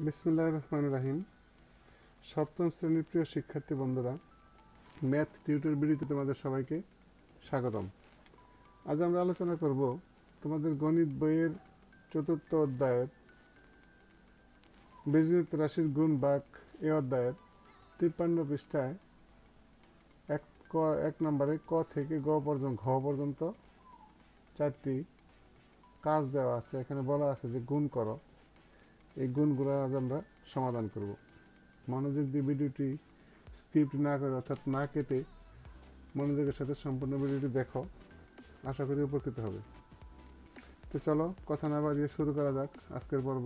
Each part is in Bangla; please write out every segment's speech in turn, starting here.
বিসমিল্লাহির রহমানির রহিম। সপ্তম শ্রেণীর প্রিয় শিক্ষার্থী বন্ধুরা, ম্যাথ টিউটর ভিডিওতে তোমাদের সবাইকে স্বাগতম। আজ আমরা আলোচনা করব তোমাদের গণিত বইয়ের চতুর্থ অধ্যায়ের বীজগণিত রাশির গুণ ভাগ এ অধ্যায়ের 53 পৃষ্ঠায় এক নম্বরে ক থেকে ঘ পর্যন্ত চারটি কাজ দেওয়া আছে। এখানে বলা আছে যে গুণ করো। এই গুণগুলো আজ আমরা সমাধান করব। মনোযোগ দিয়ে ভিডিওটি স্কিপ না করে অর্থাৎ না কেটে মনোযোগের সাথে সম্পূর্ণ ভিডিওটি দেখো, আশা করি উপকৃত হবে। তো চলো কথা না বাড়িয়ে শুরু করা যাক আজকের পর্ব।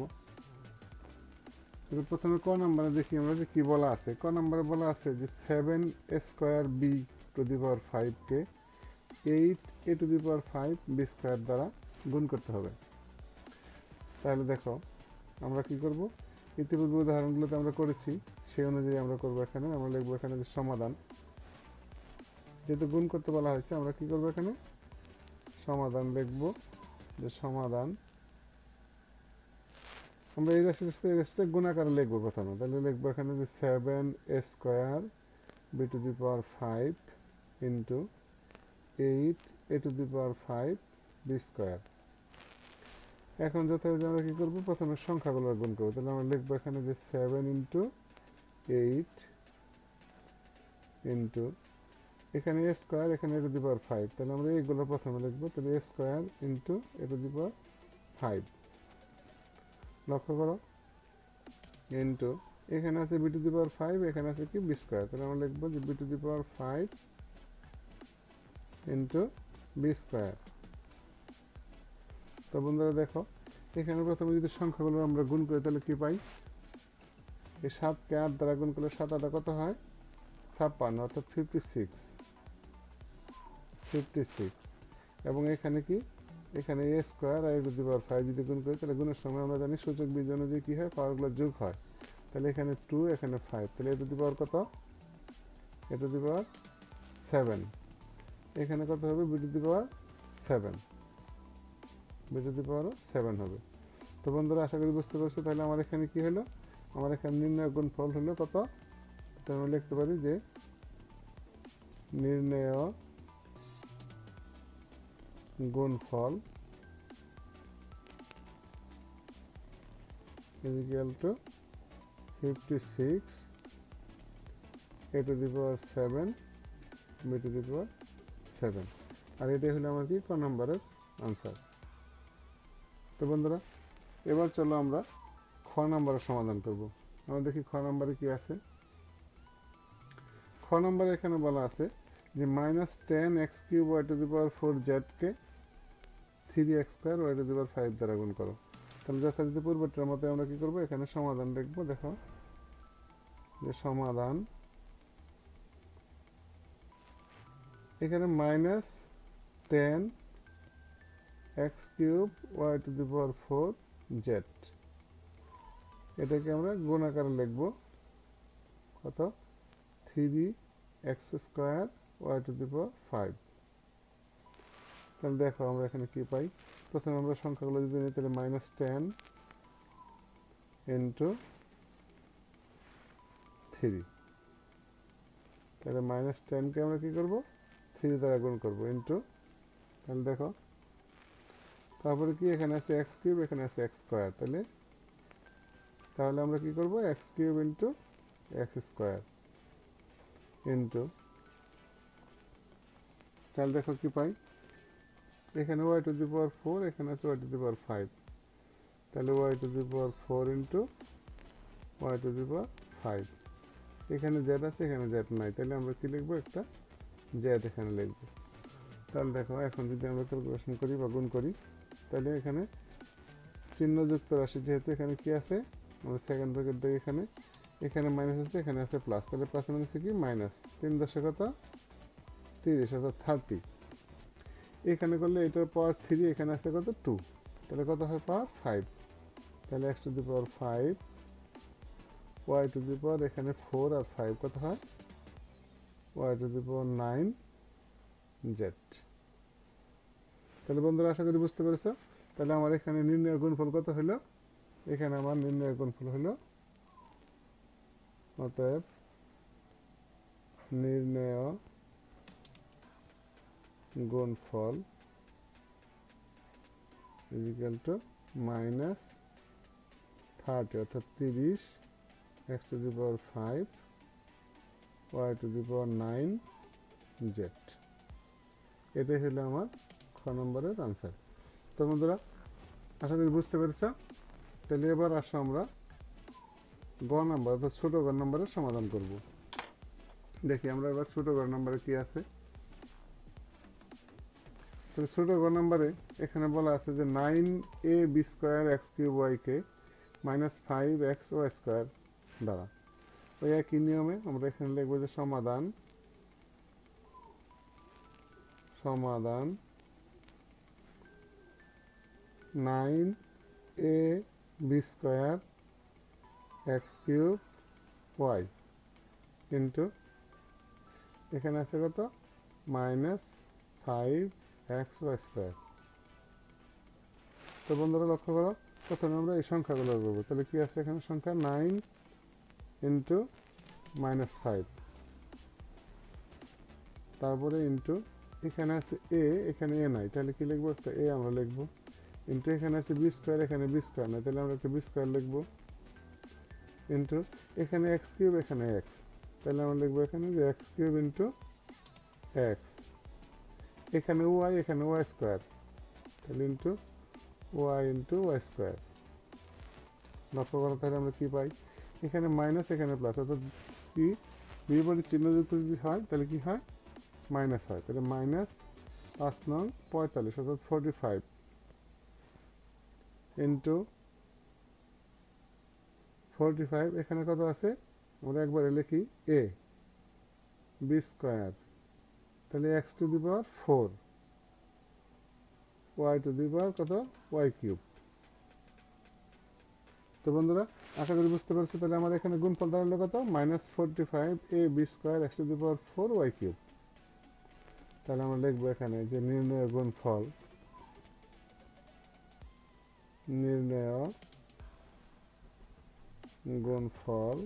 প্রথমে ক নম্বরে দেখি আমরা যে কি বলা আছে। ক নম্বরে বলা আছে যে 7a²b⁵কে 8a⁵b² দ্বারা গুণ করতে হবে। তাহলে দেখো আমরা কি করব, ইতিপূর্বে উদাহরণগুলোতে আমরা করেছি সেই অনুযায়ী আমরা করব। এখানে আমরা লিখবো এখানে যে সমাধান, যেহেতু গুণ করতে বলা হয়েছে আমরা কি করব, এখানে সমাধান লিখব। যে সমাধান আমরা এই রাশিটা গুণাকারে লিখবো প্রথমে। তাহলে লিখবো এখানে যে 7a²b⁵ ইন্টু 8a⁵b²। এখন যথারীতি আমরা কি করবো, প্রথমে সংখ্যাগুলো গুণ করবো। তাহলে আমরা লিখবো এখানে যে 7 ইন্টু 8 ইন্টু এখানে a², এখানে a⁵। তাহলে আমরা এইগুলো প্রথমে লিখবো। তাহলে a² ইন্টু a⁵। লক্ষ্য করো, ইন্টু এখানে আছে b⁵, এখানে আছে কি b²। তাহলে আমরা লিখবো যে b⁵ ইন্টু b²। তো বন্ধুরা দেখো, এখানে প্রথমে যদি সংখ্যাগুলো আমরা গুণ করি তাহলে কি পাই, এই 7কে 8 দ্বারা গুণ করলে 7 8 কত হয়, 56, অর্থাৎ 56। এবং এখানে কি, এখানে a² আর a⁵ যদি গুণ করি তাহলে গুণের সময় আমরা জানি সূচক বীজ অনুযায়ী কি হয়, পাওয়ারগুলো যোগ হয়। তাহলে এখানে 2, এখানে 5, তাহলে কত, a⁵। এখানে কত হবে, b⁵ হবে। তো বন্ধুরা আশা করি বুঝতে পারছো। তাহলে আমার এখানে কি হলো, আমার এখানে নির্ণয় গুণফল হলো কত, তো আমরা লিখতে পারি যে নির্ণয় গুণফল ইকুয়াল টু 56 a⁵ b⁵। আর এটাই হলো আমার কি ক নম্বরের আনসার। তো বন্ধুরা এবার চলো আমরা খ নম্বরের সমাধান করব। আমরা দেখি খ নম্বরে কি আছে। খ নম্বরে এখানে বলা আছে যে -10x³ y⁴z কে 3x² y⁵ দ্বারা গুণ করো। তাহলে যথারীতি পূর্বটার মতো আমরা কি করব, এখানে সমাধান লিখবো। দেখো যে সমাধান, এখানে -10x³ y⁴z, এটাকে আমরা গুণ আকারে লিখবো কত, 3x² y⁵। তাহলে দেখো আমরা এখানে কি পাই, প্রথমে আমরা সংখ্যাগুলো যদি নিই তাহলে -10 ইন্টু 3, তাহলে -10কে আমরা কি করব, 3 দ্বারা গুণ করবো ইন্টু, তাহলে দেখো তারপরে কি এখানে আছে x³ এখানে আছে x², তাহলে আমরা কি করব, x³ ইন্টু x² ইন্টু, তাহলে দেখো কি পাই, এখানে y⁴ এখানে আছে y⁵, তাহলে y⁴ ইন্টু y⁵। এখানে z আছে এখানে z নাই, তাহলে আমরা কি লিখবো, একটা z এখানে লিখবো। তাহলে দেখো এখন যদি আমরা ক্যালকুলেশন করি বা গুণ করি, তাহলে এখানে চিহ্নযুক্ত রাশি যেহেতু এখানে কি আছে, আমরা সেকেন্ড ব্র্যাকেট দিই, এখানে মাইনাস আছে এখানে আছে প্লাস, তাহলে প্লাস মাইনাস কি মাইনাস, 3 × কত 30 অর্থাৎ 30। এখানে করলে এটার পাওয়ার 3, এখানে আছে কত 2, তাহলে কত হয় পাওয়ার 5, তাহলে x⁵ y⁴ এখানে 4 আর 5 কত হয় y⁹z। তাহলে বন্ধুরা আশা করি বুঝতে পেরেছ। তাহলে আমার এখানে নির্ণয় গুণফল কত হলো, এখানে আমার নির্ণয় গুণফল হলো, অতএব নির্ণয় গুণফল ইকুয়াল টু -30 অর্থাৎ 30 x two the power 5 y two the power 9 z। এটাই হলো আমার খ নম্বরের আনসার। তো বন্ধুরা আশা করি বুঝতে পেরেছ। তাহলে এবার আসো আমরা গ নাম্বার অর্থাৎ ছোট গ নাম্বারের সমাধান করব। দেখি আমরা এবার ছোট গ নাম্বারে কি আছে। তাহলে ছোট গ নাম্বারে এখানে বলা আছে যে 9ab square x cube ওয়াইকে -5xy² দ্বারা ওই একই নিয়মে আমরা এখানে লিখবো যে সমাধান 9ab square x cube y into এখানে আছে কত -5xy²। তো বন্ধুরা লক্ষ্য করো, প্রথমে আমরা এই সংখ্যাগুলো করবো। তাহলে কি আছে এখানে সংখ্যা 9 ইন্টু -5, তারপরে ইন্টু এখানে আছে এ, এখানে এ নাই, তাহলে কি লিখবো, একটা এ আমরা লিখবো। ইন্টু এখানে আছে বি স্কোয়ার, এখানে বি স্কোয়ার নাই, তাহলে আমরা একটা বি স্কোয়ার লিখবো। ইন্টু এখানে এক্স কিউব, এখানে এক্স, তাহলে আমরা লিখবো এখানে যে এক্স কিউব ইন্টু এক্স। এখানে ওয়াই, এখানে ওয়াই স্কোয়ার, তাহলে into y into y square. লক্ষ্য করো তাহলে আমরা কি পাই, এখানে মাইনাস, এখানে প্লাস, অর্থাৎ কি বিপরীত চিহ্ন যুক্ত যদি হয় তাহলে কি হয়, মাইনাস হয়। তাহলে -5 নং 45 অর্থাৎ 45 ইন্টু 45, এখানে কত আছে আমরা একবারে লিখি এ বি স্কোয়ার, তাহলে x to the power 4 y to the power কত ওয়াই কিউব। তো বন্ধুরা আশা করি বুঝতে পারছো। তাহলে আমার এখানে গুণফল দাঁড়ালো কত, -45ab square x to the power 4 y cube. তাহলে আমরা লিখবো এখানে যে নির্ণয় গুণফল, নির্ণয় গুণফল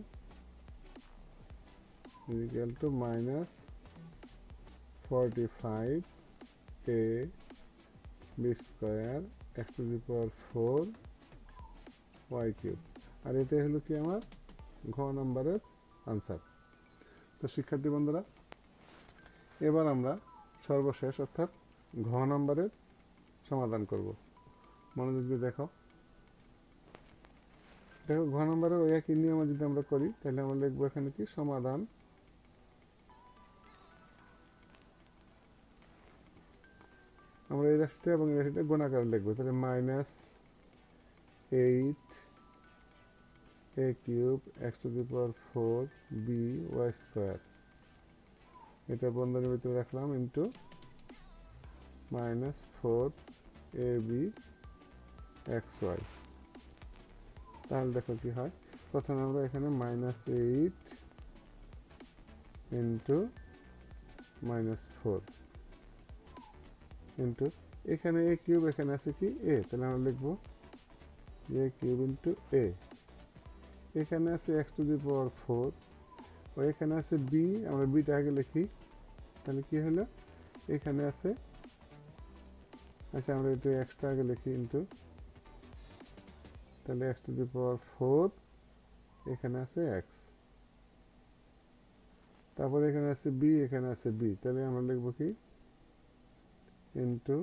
equal to -45ab square x to the power 4 y cube. আর এটাই হলো কি আমার ঘ নম্বরের আনসার। তো শিক্ষার্থী বন্ধুরা এবার আমরা সর্বশেষ অর্থাৎ ঘ নম্বরের সমাধান করব। মনোযোগ দিয়ে দেখো, দেখো ঘ নম্বরে ওই একই নিয়মে যদি আমরা করি তাহলে আমরা লিখবো এখানে কি সমাধান আমরা এই রাশিটা এবং এই রাশিটা গুণাকারে লিখবো। তাহলে -8a³ x two the power 4by², এটা বন্ধনীর ভিতরে রাখলাম, ইন্টু -4abxy। তাহলে দেখো কি হয়, প্রথমে আমরা এখানে -8 ইন্টু -4 ইন্টু এখানে এ কিউব, এখানে আছে কি এ, তাহলে আমরা লিখবো এ কিউব ইন্টু এ। এখানে আছে এক্স টু দি পাওয়ার 4 ও এখানে আছে বি, আমরা বিটা আগে লিখি, তাহলে কি হলো এখানে আছে, আচ্ছা আমরা একটু এক্সট্রা আগে লিখি, ইন্টু তাহলে এক্স টু দি পাওয়ার 4 এখানে আছে এক্স, তারপরে এখানে আছে বি, এখানে আছে বি, তাহলে আমরা লিখবো কি ইন্টু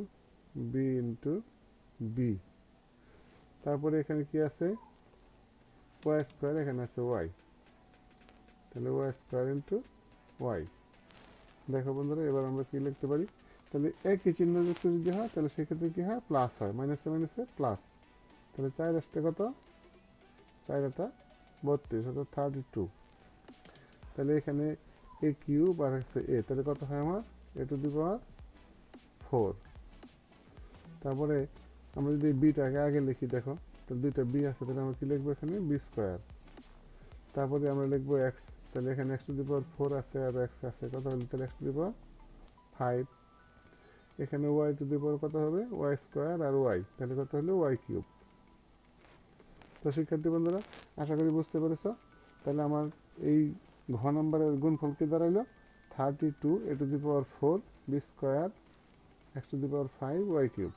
বি ইন্টু বি। তারপরে এখানে কি আছে ওয়াই স্কোয়ার, এখানে আছে ওয়াই, তাহলে ওয়াই স্কোয়ার ইন্টু ওয়াই। দেখো বন্ধুরা এবার আমরা কি লিখতে পারি, তাহলে একই চিহ্ন যুক্ত যদি হয় তাহলে সেক্ষেত্রে কি হয়, প্লাস হয়, মাইনাসে মাইনাসে প্লাস। তাহলে 4 আসতে কত, 4 × 32 অর্থাৎ 32। তাহলে এখানে এ কিউব আর হচ্ছে এ, তাহলে কত হয় আমার এ টু দি পাওয়ার 4। তারপরে আমরা যদি বিটাকে আগে লিখি, দেখো তাহলে দুইটা বি আছে, তাহলে আমরা কি লিখবো এখানে বি স্কোয়ার। তারপরে আমরা লিখবো এক্স, তাহলে এখানে এক্স টু দি পাওয়ার 4 আছে আর এক্স আছে, কত হলো তাহলে এক্স টু দি পাওয়ার 5। এখানে ওয়াই টু দি পাওয়ার কত হবে ওয়াই স্কোয়ার আর ওয়াই, তাহলে কত হলো ওয়াই কিউব। তো শিক্ষার্থী বন্ধুরা, আশা করি বুঝতে পেরেছ। তাহলে আমার এই ঘ নম্বরের গুণফল কি দাঁড়াইলো 32 a to the power 4 b square x to the power 5 y cube.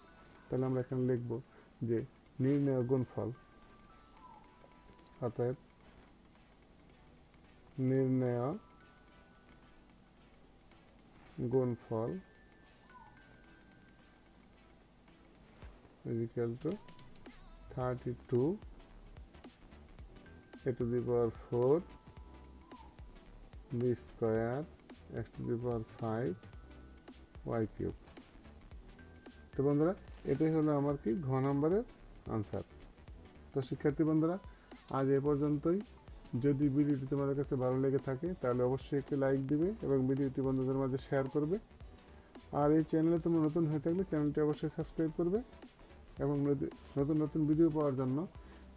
তাহলে আমরা এখানে লিখব যে নির্ণেয় গুণফল, অতএব নির্ণেয় গুণফল is equal to 32 a to the power 4 b square x to the power 5 y cube. তো বন্ধুরা, এটাই হলো আমার কি ঘ নম্বরের আনসার। তো শিক্ষার্থী বন্ধুরা, আজ এ পর্যন্তই। যদি ভিডিওটি তোমাদের কাছে ভালো লেগে থাকে তাহলে অবশ্যই একটি লাইক দিবে এবং ভিডিওটি বন্ধুদের মাঝে শেয়ার করবে। আর এই চ্যানেলে তোমরা নতুন হয়ে থাকলে চ্যানেলটি অবশ্যই সাবস্ক্রাইব করবে এবং নতুন নতুন ভিডিও পাওয়ার জন্য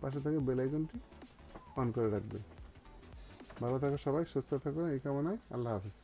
পাশে থাকা বেল আইকনটি অন করে রাখবে। ভালো থাকো সবাই, সুস্থ থাকো, এই কামনায় আল্লাহ হাফেজ।